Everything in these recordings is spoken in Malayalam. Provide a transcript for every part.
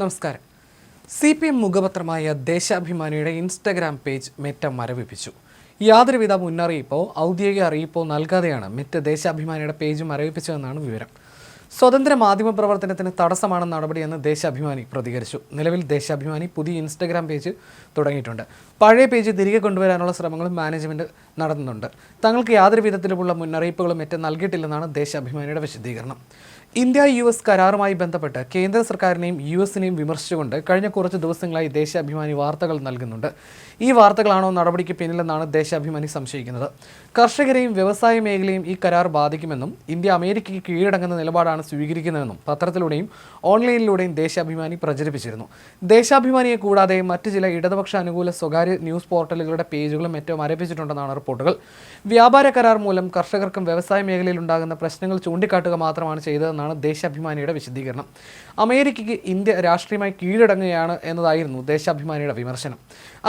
നമസ്കാരം. CPM മുഖപത്രമായ ദേശാഭിമാനിയുടെ ഇൻസ്റ്റഗ്രാം പേജ് മെറ്റ മരവിപ്പിച്ചു. യാതൊരുവിധ മുന്നറിയിപ്പോ ഔദ്യോഗിക അറിയിപ്പോ നൽകാതെയാണ് മെറ്റ ദേശാഭിമാനിയുടെ പേജ് മരവിപ്പിച്ചതെന്നാണ് വിവരം. സ്വതന്ത്ര മാധ്യമ പ്രവർത്തനത്തിന് തടസ്സമാണ് നടപടിയെന്ന് ദേശാഭിമാനി പ്രതികരിച്ചു. നിലവിൽ ദേശാഭിമാനി പുതിയ ഇൻസ്റ്റഗ്രാം പേജ് തുടങ്ങിയിട്ടുണ്ട്. പഴയ പേജ് തിരികെ കൊണ്ടുവരാനുള്ള ശ്രമങ്ങളും മാനേജ്മെന്റ് നടത്തുന്നുണ്ട്. തങ്ങൾക്ക് യാതൊരു വിധത്തിലുമുള്ള മുന്നറിയിപ്പുകളും മെറ്റ നൽകിയിട്ടില്ലെന്നാണ് ദേശാഭിമാനിയുടെ വിശദീകരണം. ഇന്ത്യ-US കരാറുമായി ബന്ധപ്പെട്ട് കേന്ദ്ര സർക്കാരിനെയും US-നെയും വിമർശിച്ചുകൊണ്ട് കഴിഞ്ഞ കുറച്ച് ദിവസങ്ങളായി ദേശാഭിമാനി വാർത്തകൾ നൽകുന്നുണ്ട്. ഈ വാർത്തകളാണോ നടപടിക്ക് പിന്നിലെന്നാണ് ദേശാഭിമാനി സംശയിക്കുന്നത്. കർഷകരെയും വ്യവസായ മേഖലയും ഈ കരാർ ബാധിക്കുമെന്നും ഇന്ത്യ അമേരിക്കയ്ക്ക് കീഴടങ്ങുന്ന നിലപാടാണ് സ്വീകരിക്കുന്നതെന്നും പത്രത്തിലൂടെയും ഓൺലൈനിലൂടെയും ദേശാഭിമാനി പ്രചരിപ്പിച്ചിരുന്നു. ദേശാഭിമാനിയെ കൂടാതെ മറ്റ് ചില ഇടതുപക്ഷ അനുകൂല സ്വകാര്യ ന്യൂസ് പോർട്ടലുകളുടെ പേജുകളും മറ്റും മരവിപ്പിച്ചിട്ടുണ്ടെന്നാണ് റിപ്പോർട്ടുകൾ. വ്യാപാര കരാർ മൂലം കർഷകർക്കും വ്യവസായ മേഖലയിൽ ഉണ്ടാകുന്ന പ്രശ്നങ്ങൾ ചൂണ്ടിക്കാട്ടുക മാത്രമാണ് ചെയ്തതെന്നാണ് ദേശാഭിമാനിയുടെ വിശദീകരണം. അമേരിക്കയ്ക്ക് ഇന്ത്യ രാഷ്ട്രീയമായി കീഴടങ്ങുകയാണ് എന്നതായിരുന്നു ദേശാഭിമാനിയുടെ വിമർശനം.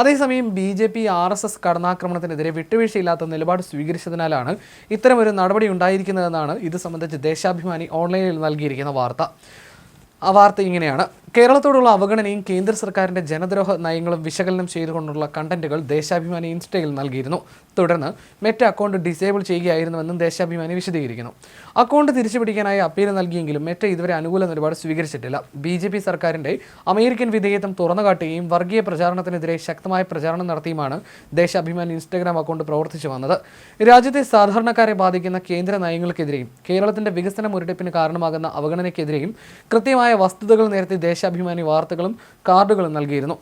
അതേസമയം BJP RSS കടന്നാക്രമണത്തിനെതിരെ വിട്ടുവീഴ്ചയില്ലാത്ത നിലപാട് സ്വീകരിച്ചതിനാലാണ് ഇത്തരമൊരു നടപടി ഉണ്ടായിരിക്കുന്നതെന്നാണ് ഇത് സംബന്ധിച്ച് ദേശാഭിമാനി ഓൺലൈനിൽ നൽകിയിരിക്കുന്ന വാർത്ത. ആ വാർത്ത ഇങ്ങനെയാണ്: കേരളത്തോടുള്ള അവഗണനയും കേന്ദ്ര സർക്കാരിൻ്റെ ജനദ്രോഹ നയങ്ങളും വിശകലനം ചെയ്തുകൊണ്ടുള്ള കണ്ടന്റുകൾ ദേശാഭിമാനി ഇൻസ്റ്റയിൽ നൽകിയിരുന്നു. തുടർന്ന് മെറ്റ അക്കൗണ്ട് ഡിസേബിൾ ചെയ്യുകയായിരുന്നുവെന്നും ദേശാഭിമാനി വിശദീകരിക്കുന്നു. അക്കൗണ്ട് തിരിച്ചുപിടിക്കാനായി അപ്പീൽ നൽകിയെങ്കിലും മെറ്റ ഇതുവരെ അനുകൂല നിലപാട് സ്വീകരിച്ചിട്ടില്ല. BJP സർക്കാരിൻ്റെ അമേരിക്കൻ വിധേയത്വം തുറന്നുകാട്ടുകയും വർഗീയ പ്രചാരണത്തിനെതിരെ ശക്തമായ പ്രചാരണം നടത്തിയുമാണ് ദേശാഭിമാനി ഇൻസ്റ്റഗ്രാം അക്കൗണ്ട് പ്രവർത്തിച്ചു വന്നത്. രാജ്യത്തെ സാധാരണക്കാരെ ബാധിക്കുന്ന കേന്ദ്ര നയങ്ങൾക്കെതിരെയും കേരളത്തിൻ്റെ വികസന മുരടിപ്പിന് കാരണമാകുന്ന അവഗണനയ്ക്കെതിരെയും കൃത്യമായ വസ്തുതകൾ നേരത്തെ ദേശാഭിമാനി വാർത്തകളും കാർഡുകളും നൽകിയിരുന്നു.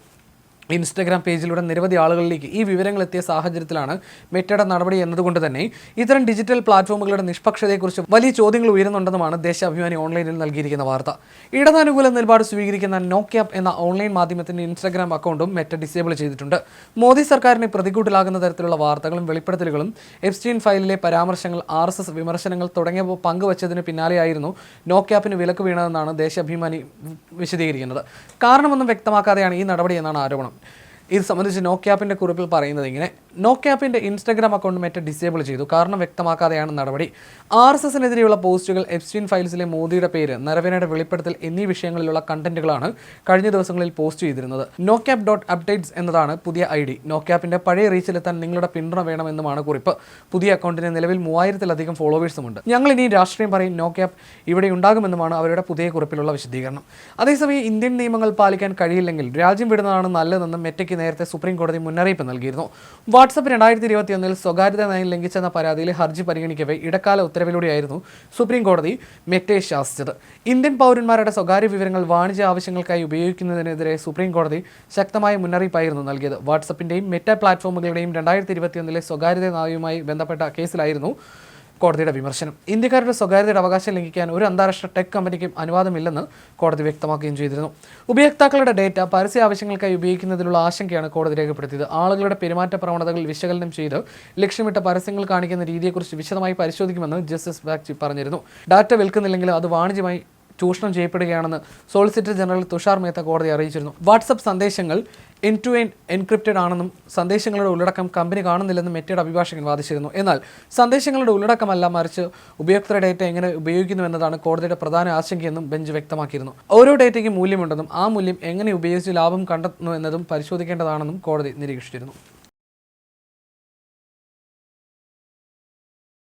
ഇൻസ്റ്റഗ്രാം പേജിലൂടെ നിരവധി ആളുകളിലേക്ക് ഈ വിവരങ്ങൾ എത്തിയ സാഹചര്യത്തിലാണ് മെറ്റയുടെ നടപടി എന്നതുകൊണ്ട് തന്നെ ഇത്തരം ഡിജിറ്റൽ പ്ലാറ്റ്ഫോമുകളുടെ നിഷ്പക്ഷതയെക്കുറിച്ച് വലിയ ചോദ്യങ്ങൾ ഉയരുന്നുണ്ടെന്നുമാണ് ദേശാഭിമാനി ഓൺലൈനിൽ നൽകിയിരിക്കുന്ന വാർത്ത. ഇടതാനുകൂല നിലപാട് സ്വീകരിക്കുന്ന നോക്യാപ്പ് എന്ന ഓൺലൈൻ മാധ്യമത്തിന്റെ ഇൻസ്റ്റഗ്രാം അക്കൗണ്ടും മെറ്റ ഡിസേബിൾ ചെയ്തിട്ടുണ്ട്. മോദി സർക്കാരിനെ പ്രതികൂട്ടിലാകുന്ന തരത്തിലുള്ള വാർത്തകളും വെളിപ്പെടുത്തലുകളും എപ്സ്റ്റീൻ ഫയലിലെ പരാമർശങ്ങൾ, RSS വിമർശനങ്ങൾ തുടങ്ങിയവ പങ്കുവച്ചതിന് പിന്നാലെയായിരുന്നു നോക്യാപ്പിന് വിലക്ക് വീണതെന്നാണ് ദേശാഭിമാനി വിശദീകരിക്കുന്നത്. കാരണമൊന്നും വ്യക്തമാക്കാതെയാണ് ഈ നടപടി എന്നാണ് ആരോപണം. ഇത് സംബന്ധിച്ച് നോക്യാപ്പിൻ്റെ കുറിപ്പിൽ പറയുന്നത് ഇങ്ങനെ: നോക്യാപ്പിൻ്റെ ഇൻസ്റ്റഗ്രാം അക്കൗണ്ട് മെറ്റ ഡിസേബിൾ ചെയ്തു. കാരണം വ്യക്തമാക്കാതെയാണ് നടപടി. RSSനെതിരെയുള്ള പോസ്റ്റുകൾ, എപ്സ്റ്റീൻ ഫയൽസിലെ മോദിയുടെ പേര്, നരവനയുടെ വെളിപ്പെടുത്തൽ എന്നീ വിഷയങ്ങളിലുള്ള കണ്ടന്റുകളാണ് കഴിഞ്ഞ ദിവസങ്ങളിൽ പോസ്റ്റ് ചെയ്തിരുന്നത്. nocap.updates എന്നതാണ് പുതിയ ID. നോക്യാപ്പിൻ്റെ പഴയ റീച്ചിലെത്താൻ നിങ്ങളുടെ പിന്തുണ വേണമെന്നുമാണ് കുറിപ്പ്. പുതിയ അക്കൗണ്ടിന് നിലവിൽ 3000-ലധികം ഫോളോവേഴ്സുമുണ്ട്. ഞങ്ങൾ ഇനി രാഷ്ട്രീയം പറയും, നോക്യാപ്പ് ഇവിടെ ഉണ്ടാകുമെന്നുമാണ് അവരുടെ പുതിയ കുറിപ്പിലുള്ള വിശദീകരണം. അതേസമയം ഇന്ത്യൻ നിയമങ്ങൾ പാലിക്കാൻ കഴിയില്ലെങ്കിൽ രാജ്യം വിടുന്നതാണ് നല്ലതെന്നും മെറ്റയ്ക്ക് നേരത്തെ സുപ്രീം കോടതി മുന്നറിയിപ്പ് നൽകിയിരുന്നു. വാട്സപ്പ് 2021 സ്വകാര്യത നയം ലംഘിച്ചെന്ന പരാതിയിലെ ഹർജി പരിഗണിക്കവേ ഇടക്കാല ഉത്തരവിലൂടെയായിരുന്നു സുപ്രീം കോടതി മെറ്റയെ ശാസിച്ചത്. ഇന്ത്യൻ പൗരന്മാരുടെ സ്വകാര്യ വിവരങ്ങൾ വാണിജ്യ ആവശ്യങ്ങൾക്കായി ഉപയോഗിക്കുന്നതിനെതിരെ സുപ്രീം കോടതി ശക്തമായ മുന്നറിയിപ്പായിരുന്നു നൽകിയത്. വാട്സപ്പിൻ്റെയും മെറ്റ പ്ലാറ്റ്ഫോമുകളുടെയും 2021 സ്വകാര്യത നയവുമായി ബന്ധപ്പെട്ട കേസിലായിരുന്നു കോടതിയുടെ വിമർശനം. ഇന്ത്യക്കാരുടെ സ്വകാര്യതയുടെ അവകാശം ലംഘിക്കാൻ ഒരു അന്താരാഷ്ട്ര ടെക് കമ്പനിക്കും അനുവാദമില്ലെന്ന് കോടതി വ്യക്തമാക്കുകയും ചെയ്തിരുന്നു. ഉപയോക്താക്കളുടെ ഡേറ്റ പരസ്യ ആവശ്യങ്ങൾക്കായി ഉപയോഗിക്കുന്നതിലുള്ള ആശങ്കയാണ് കോടതി രേഖപ്പെടുത്തിയത്. ആളുകളുടെ പെരുമാറ്റ പ്രവണതകൾ വിശകലനം ചെയ്ത് ലക്ഷ്യമിട്ട പരസ്യങ്ങൾ കാണിക്കുന്ന രീതിയെക്കുറിച്ച് വിശദമായി പരിശോധിക്കുമെന്ന് ജസ്റ്റിസ് ബാഗ്ചി പറഞ്ഞിരുന്നു. ഡാറ്റ വിൽക്കുന്നില്ലെങ്കിൽ അത് വാണിജ്യമായി ചൂഷണം ചെയ്യപ്പെടുകയാണെന്ന് സോളിസിറ്റർ ജനറൽ തുഷാർ മേത്ത കോടതി അറിയിച്ചിരുന്നു. വാട്സപ്പ് സന്ദേശങ്ങൾ എൻഡ്-ടു-എൻഡ് എൻക്രിപ്റ്റഡ് ആണെന്നും സന്ദേശങ്ങളുടെ ഉള്ളടക്കം കമ്പനി കാണുന്നില്ലെന്നും മെറ്റയുടെ അഭിഭാഷകൻ വാദിച്ചിരുന്നു. എന്നാൽ സന്ദേശങ്ങളുടെ ഉള്ളടക്കമല്ല, മറിച്ച് ഉപയോക്തൃ ഡേറ്റ എങ്ങനെ ഉപയോഗിക്കുന്നു എന്നതാണ് കോടതിയുടെ പ്രധാന ആശങ്കയെന്നും ബെഞ്ച് വ്യക്തമാക്കിയിരുന്നു. ഓരോ ഡേറ്റയ്ക്കും മൂല്യമുണ്ടെന്നും ആ മൂല്യം എങ്ങനെ ഉപയോഗിച്ച് ലാഭം കണ്ടെത്തുന്നു എന്നതും പരിശോധിക്കേണ്ടതാണെന്നും കോടതി നിരീക്ഷിച്ചിരുന്നു.